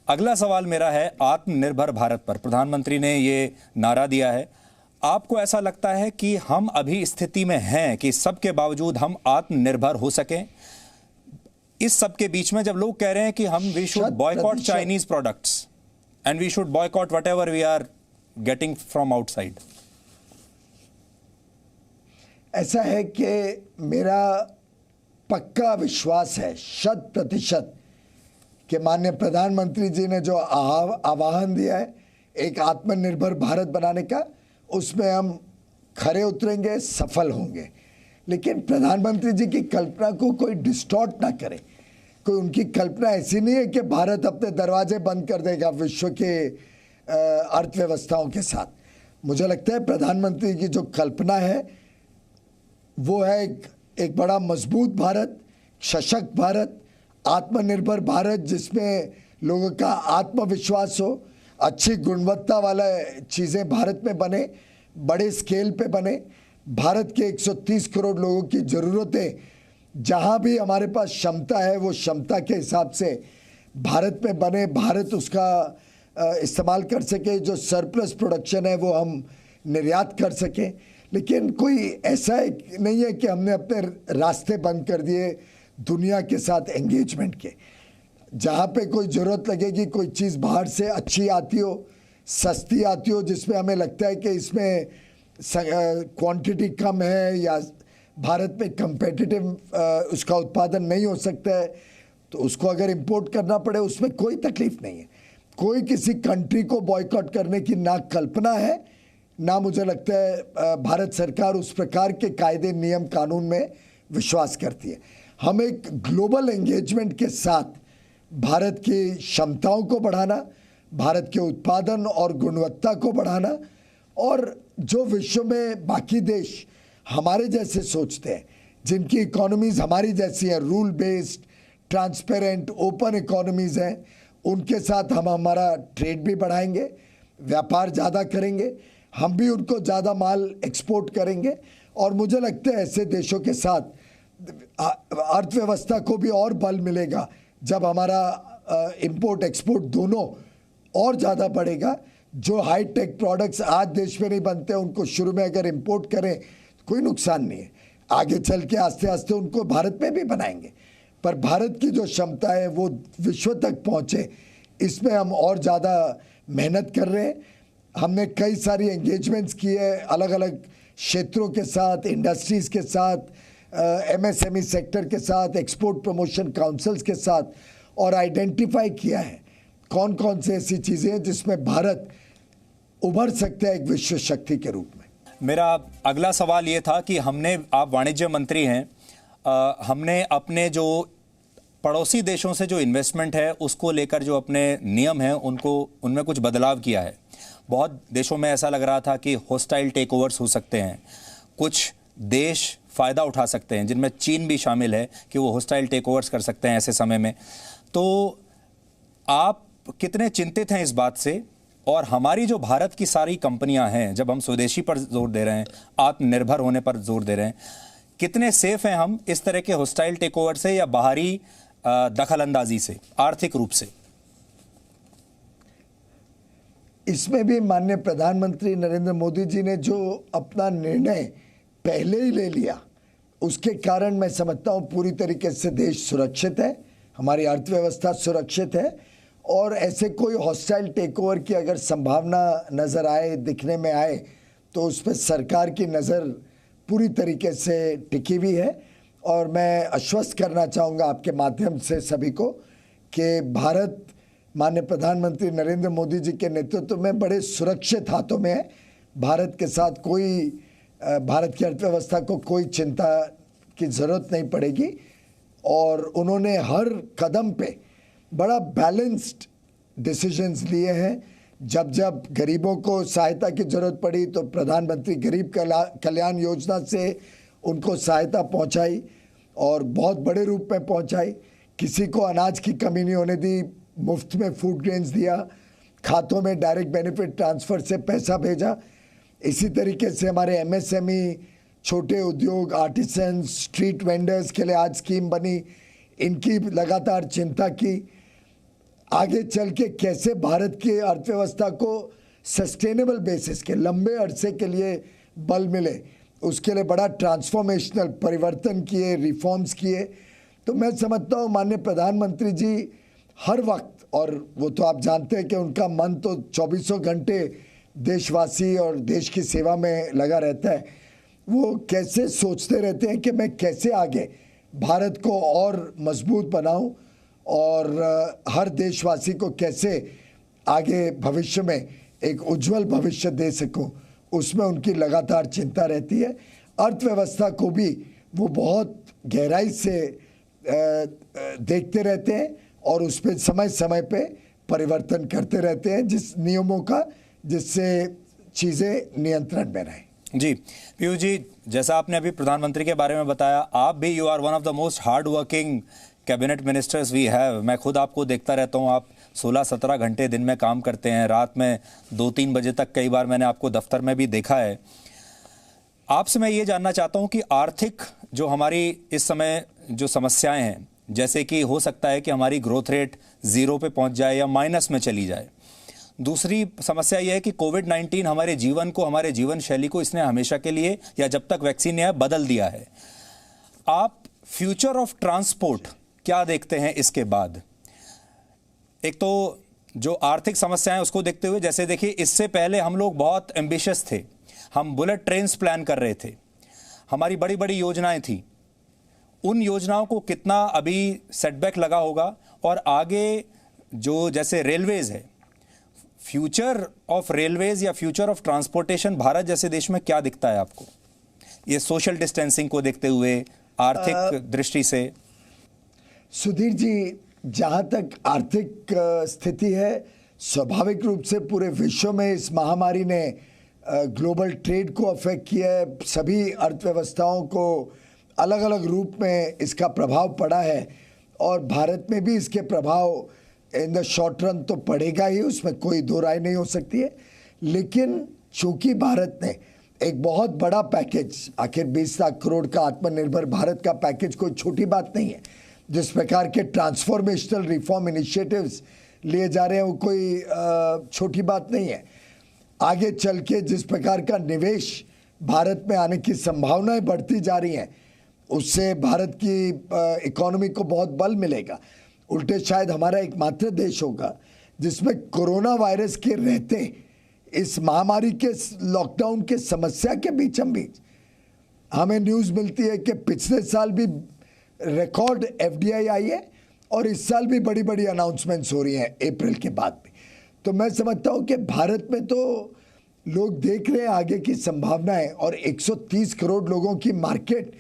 अगला सवाल मेरा है आत्मनिर्भर भारत पर। प्रधानमंत्री ने ये नारा दिया है, आपको ऐसा लगता है कि हम अभी स्थिति में हैं कि सबके बावजूद हम आत्मनिर्भर हो सकें? इस सब के बीच में जब लोग कह रहे हैं कि हम we should boycott Chinese products and we should boycott whatever we are getting from outside. ऐसा है कि मेरा पक्का विश्वास है 100% कि माननीय प्रधानमंत्री जी ने जो आह्वान दिया है एक आत्मनिर्भर भारत बनाने का, उसमें हम खरे उतरेंगे, सफल होंगे। लेकिन प्रधानमंत्री जी की कल्पना को कोई डिस्टॉर्ट ना करे। कोई उनकी कल्पना ऐसी नहीं है कि भारत अपने दरवाजे बंद कर देगा विश्व के अर्थव्यवस्थाओं के साथ। मुझे लगता है प्रधानमंत्री की जो कल्पना है वो है एक बड़ा मजबूत भारत, सशक्त भारत, आत्मनिर्भर भारत, जिसमें लोगों का आत्मविश्वास हो, अच्छी गुणवत्ता वाला चीज़ें भारत में बने, बड़े स्केल पे बने। भारत के 130 करोड़ लोगों की ज़रूरतें जहाँ भी हमारे पास क्षमता है वो क्षमता के हिसाब से भारत में बने, भारत उसका इस्तेमाल कर सके, जो सरप्लस प्रोडक्शन है वो हम निर्यात कर सकें। लेकिन कोई ऐसा नहीं है कि हमने अपने रास्ते बंद कर दिए दुनिया के साथ एंगेजमेंट के। जहाँ पे कोई ज़रूरत लगेगी, कोई चीज़ बाहर से अच्छी आती हो, सस्ती आती हो, जिसमें हमें लगता है कि इसमें क्वांटिटी कम है या भारत में कंपेटिटिव उसका उत्पादन नहीं हो सकता है, तो उसको अगर इंपोर्ट करना पड़े उसमें कोई तकलीफ नहीं है। कोई किसी कंट्री को बॉयकॉट करने की ना कल्पना है, ना मुझे लगता है भारत सरकार उस प्रकार के कायदे नियम कानून में विश्वास करती है। हम एक ग्लोबल एंगेजमेंट के साथ भारत की क्षमताओं को बढ़ाना, भारत के उत्पादन और गुणवत्ता को बढ़ाना, और जो विश्व में बाकी देश हमारे जैसे सोचते हैं, जिनकी इकोनॉमीज़ हमारी जैसी है, rule based, transparent, open economies हैं, उनके साथ हम हमारा ट्रेड भी बढ़ाएंगे, व्यापार ज़्यादा करेंगे, हम भी उनको ज़्यादा माल एक्सपोर्ट करेंगे। और मुझे लगता है ऐसे देशों के साथ अर्थव्यवस्था को भी और बल मिलेगा जब हमारा इंपोर्ट एक्सपोर्ट दोनों और ज़्यादा बढ़ेगा। जो हाई टेक प्रोडक्ट्स आज देश में नहीं बनते उनको शुरू में अगर इंपोर्ट करें कोई नुकसान नहीं है, आगे चल के आस्ते आस्ते उनको भारत में भी बनाएंगे। पर भारत की जो क्षमता है वो विश्व तक पहुँचे, इसमें हम और ज़्यादा मेहनत कर रहे हैं। हमने कई सारी एंगेजमेंट्स की है अलग अलग क्षेत्रों के साथ, इंडस्ट्रीज़ के साथ, एमएसएमई सेक्टर के साथ, एक्सपोर्ट प्रमोशन काउंसिल्स के साथ, और आइडेंटिफाई किया है कौन कौन से ऐसी चीज़ें हैं जिसमें भारत उभर सकता है एक विश्व शक्ति के रूप में। मेरा अगला सवाल ये था कि हमने, आप वाणिज्य मंत्री हैं, हमने अपने जो पड़ोसी देशों से जो इन्वेस्टमेंट है उसको लेकर जो अपने नियम हैं उनमें कुछ बदलाव किया है। बहुत देशों में ऐसा लग रहा था कि हॉस्टाइल टेक ओवर्स हो सकते हैं, कुछ देश फ़ायदा उठा सकते हैं, जिनमें चीन भी शामिल है कि वो हॉस्टाइल टेक ओवर्स कर सकते हैं ऐसे समय में। तो आप कितने चिंतित हैं इस बात से? और हमारी जो भारत की सारी कंपनियां हैं, जब हम स्वदेशी पर जोर दे रहे हैं, आत्मनिर्भर होने पर जोर दे रहे हैं, कितने सेफ हैं हम इस तरह के हॉस्टाइल टेक ओवर से या बाहरी दखलंदाजी से, आर्थिक रूप से? इसमें भी माननीय प्रधानमंत्री नरेंद्र मोदी जी ने जो अपना निर्णय पहले ही ले लिया, उसके कारण मैं समझता हूँ पूरी तरीके से देश सुरक्षित है, हमारी अर्थव्यवस्था सुरक्षित है। और ऐसे कोई हॉस्टाइल टेक ओवर की अगर संभावना नज़र आए, दिखने में आए, तो उस पर सरकार की नज़र पूरी तरीके से टिकी हुई है। और मैं आश्वस्त करना चाहूँगा आपके माध्यम से सभी को कि भारत माननीय प्रधानमंत्री नरेंद्र मोदी जी के नेतृत्व में बड़े सुरक्षित हाथों में है। भारत के साथ भारत की अर्थव्यवस्था को कोई चिंता की ज़रूरत नहीं पड़ेगी। और उन्होंने हर कदम पे बड़ा बैलेंस्ड डिसीजंस लिए हैं। जब जब गरीबों को सहायता की ज़रूरत पड़ी तो प्रधानमंत्री गरीब कल्याण योजना से उनको सहायता पहुंचाई और बहुत बड़े रूप में पहुंचाई। किसी को अनाज की कमी नहीं होने दी, मुफ्त में फूड ग्रेन्स दिया, खातों में डायरेक्ट बेनिफिट ट्रांसफ़र से पैसा भेजा। इसी तरीके से हमारे एमएसएमई, छोटे उद्योग, आर्टिसंस, स्ट्रीट वेंडर्स के लिए आज स्कीम बनी, इनकी लगातार चिंता की। आगे चल के कैसे भारत की अर्थव्यवस्था को सस्टेनेबल बेसिस के लंबे अरसे के लिए बल मिले, उसके लिए बड़ा ट्रांसफॉर्मेशनल परिवर्तन किए, रिफॉर्म्स किए। तो मैं समझता हूँ माननीय प्रधानमंत्री जी हर वक्त, और वो तो आप जानते हैं कि उनका मन तो 24 घंटे देशवासी और देश की सेवा में लगा रहता है। वो कैसे सोचते रहते हैं कि मैं कैसे आगे भारत को और मजबूत बनाऊं और हर देशवासी को कैसे आगे भविष्य में एक उज्जवल भविष्य दे सकूं, उसमें उनकी लगातार चिंता रहती है। अर्थव्यवस्था को भी वो बहुत गहराई से देखते रहते हैं और उस पर समय समय पे परिवर्तन करते रहते हैं, जिस नियमों का, जिससे चीज़ें नियंत्रण में रहें। जी पीयूष जी, जैसा आपने अभी प्रधानमंत्री के बारे में बताया, आप भी you are one of the most hard working cabinet ministers we have. मैं खुद आपको देखता रहता हूँ, आप 16-17 घंटे दिन में काम करते हैं, रात में 2-3 बजे तक कई बार मैंने आपको दफ्तर में भी देखा है। आपसे मैं ये जानना चाहता हूँ कि आर्थिक जो हमारी इस समय जो समस्याएं हैं, जैसे कि हो सकता है कि हमारी ग्रोथ रेट 0 पे पहुँच जाए या माइनस में चली जाए। दूसरी समस्या यह है कि कोविड-19 हमारे जीवन को, हमारे जीवन शैली को इसने हमेशा के लिए या जब तक वैक्सीन नहीं आया बदल दिया है। आप फ्यूचर ऑफ ट्रांसपोर्ट क्या देखते हैं इसके बाद? एक तो जो आर्थिक समस्याएं उसको देखते हुए, जैसे देखिए इससे पहले हम लोग बहुत एम्बिशियस थे, हम बुलेट ट्रेन्स प्लान कर रहे थे, हमारी बड़ी बड़ी योजनाएं थी। उन योजनाओं को कितना अभी सेटबैक लगा होगा, और आगे जो जैसे रेलवेज है, फ्यूचर ऑफ रेलवेज या फ्यूचर ऑफ ट्रांसपोर्टेशन भारत जैसे देश में क्या दिखता है आपको, ये सोशल डिस्टेंसिंग को देखते हुए, आर्थिक दृष्टि से? सुधीर जी, जहाँ तक आर्थिक स्थिति है, स्वाभाविक रूप से पूरे विश्व में इस महामारी ने ग्लोबल ट्रेड को अफेक्ट किया है। सभी अर्थव्यवस्थाओं को अलग अलग रूप में इसका प्रभाव पड़ा है, और भारत में भी इसके प्रभाव इन द शॉर्ट रन तो पड़ेगा ही, उसमें कोई दो राय नहीं हो सकती है। लेकिन चूंकि भारत ने एक बहुत बड़ा पैकेज, आखिर 20 लाख करोड़ का आत्मनिर्भर भारत का पैकेज कोई छोटी बात नहीं है, जिस प्रकार के ट्रांसफॉर्मेशनल रिफॉर्म इनिशिएटिव्स लिए जा रहे हैं वो कोई छोटी बात नहीं है। आगे चल के जिस प्रकार का निवेश भारत में आने की संभावनाएं बढ़ती जा रही हैं, उससे भारत की इकोनॉमी को बहुत बल मिलेगा। उल्टे शायद हमारा एकमात्र देश होगा जिसमें कोरोना वायरस के रहते इस महामारी के लॉकडाउन के समस्या के बीचम बीच हमें न्यूज़ मिलती है कि पिछले साल भी रिकॉर्ड एफडीआई आई है और इस साल भी बड़ी बड़ी अनाउंसमेंट्स हो रही हैं अप्रैल के बाद भी। तो मैं समझता हूं कि भारत में तो लोग देख रहे हैं आगे की संभावनाएं, और 130 करोड़ लोगों की मार्केट,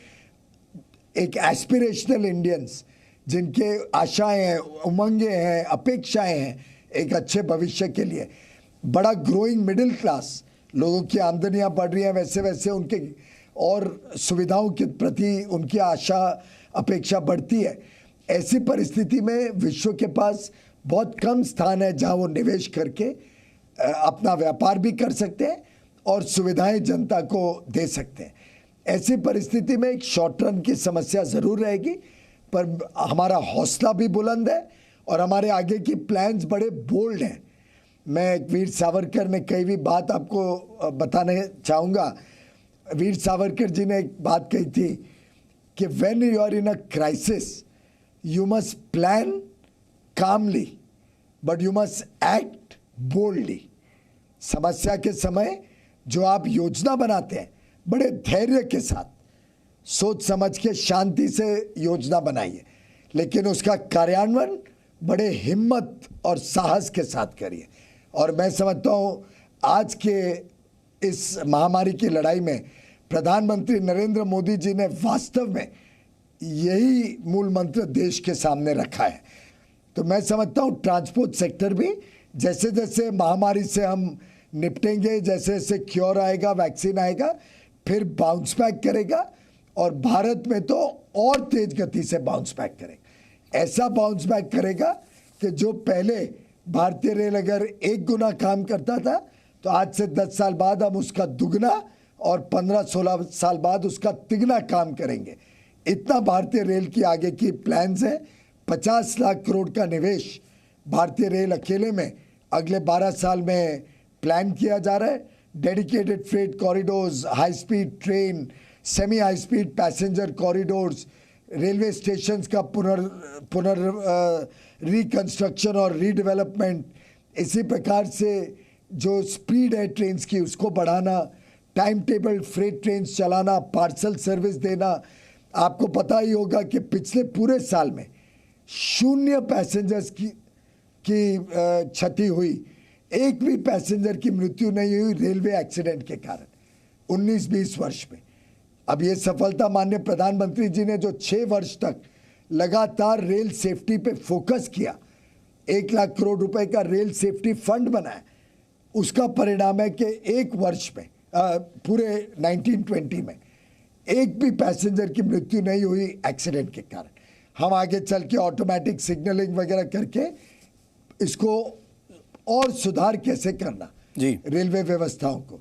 एक एस्पिरेशनल इंडियंस जिनके आशाएं हैं, उमंगें हैं, अपेक्षाएं हैं एक अच्छे भविष्य के लिए, बड़ा ग्रोइंग मिडिल क्लास, लोगों की आमदनियां बढ़ रही हैं, वैसे वैसे उनके और सुविधाओं के प्रति उनकी आशा अपेक्षा बढ़ती है। ऐसी परिस्थिति में विश्व के पास बहुत कम स्थान है जहां वो निवेश करके अपना व्यापार भी कर सकते हैं और सुविधाएं जनता को दे सकते हैं। ऐसी परिस्थिति में एक शॉर्ट रन की समस्या ज़रूर रहेगी, पर हमारा हौसला भी बुलंद है और हमारे आगे की प्लान्स बड़े बोल्ड हैं। मैं वीर सावरकर ने कई भी बात आपको बताने चाहूँगा। वीर सावरकर जी ने एक बात कही थी कि when you are in a crisis you must plan calmly but you must act boldly. समस्या के समय जो आप योजना बनाते हैं, बड़े धैर्य के साथ, सोच समझ के, शांति से योजना बनाइए, लेकिन उसका कार्यान्वयन बड़े हिम्मत और साहस के साथ करिए। और मैं समझता हूँ आज के इस महामारी की लड़ाई में प्रधानमंत्री नरेंद्र मोदी जी ने वास्तव में यही मूल मंत्र देश के सामने रखा है। तो मैं समझता हूँ ट्रांसपोर्ट सेक्टर भी जैसे जैसे महामारी से हम निपटेंगे, जैसे जैसे क्योर आएगा, वैक्सीन आएगा, फिर बाउंस बैक करेगा, और भारत में तो और तेज गति से बाउंस बैक करेगा। ऐसा बाउंस बैक करेगा कि जो पहले भारतीय रेल अगर 1 गुना काम करता था, तो आज से 10 साल बाद हम उसका दुगना और 15-16 साल बाद उसका तिगना काम करेंगे। इतना भारतीय रेल की आगे की प्लान्स हैं। 50 लाख करोड़ का निवेश भारतीय रेल अकेले में अगले 12 साल में प्लान किया जा रहा है। Dedicated freight corridors, high speed train, semi high speed passenger corridors, railway stations का पुनर रिकंस्ट्रक्शन और रीडेवलपमेंट, इसी प्रकार से जो स्पीड है ट्रेन्स की उसको बढ़ाना, टाइम टेबल फ्रेट ट्रेन्स चलाना, पार्सल सर्विस देना। आपको पता ही होगा कि पिछले पूरे साल में 0 पैसेंजर्स की क्षति हुई, एक भी पैसेंजर की मृत्यु नहीं हुई रेलवे एक्सीडेंट के कारण 19-20 वर्ष में। अब ये सफलता माननीय प्रधानमंत्री जी ने जो 6 वर्ष तक लगातार रेल सेफ्टी पे फोकस किया, 1 लाख करोड़ रुपए का रेल सेफ्टी फंड बनाया, उसका परिणाम है कि एक वर्ष में पूरे 1920 में एक भी पैसेंजर की मृत्यु नहीं हुई एक्सीडेंट के कारण। हम आगे चल के ऑटोमेटिक सिग्नलिंग वगैरह करके इसको और सुधार कैसे करना जी, रेलवे व्यवस्थाओं को,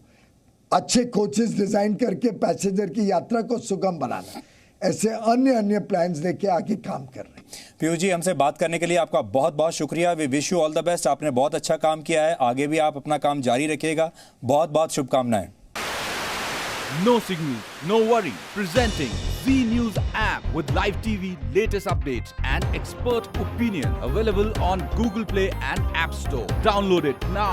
अच्छे कोचेस डिजाइन करके पैसेंजर की यात्रा को सुगम बनाना, ऐसे अन्य प्लान्स लेके आगे काम कर रहे हैं। पीयूष जी, हमसे बात करने के लिए आपका बहुत बहुत शुक्रिया। We wish you all the best. आपने बहुत अच्छा काम किया है, आगे भी आप अपना काम जारी रखिएगा। बहुत बहुत शुभकामनाएं। No signal, no worry. Presenting Z News app with live TV, latest updates and expert opinion. Available on Google Play and App Store. Download it now.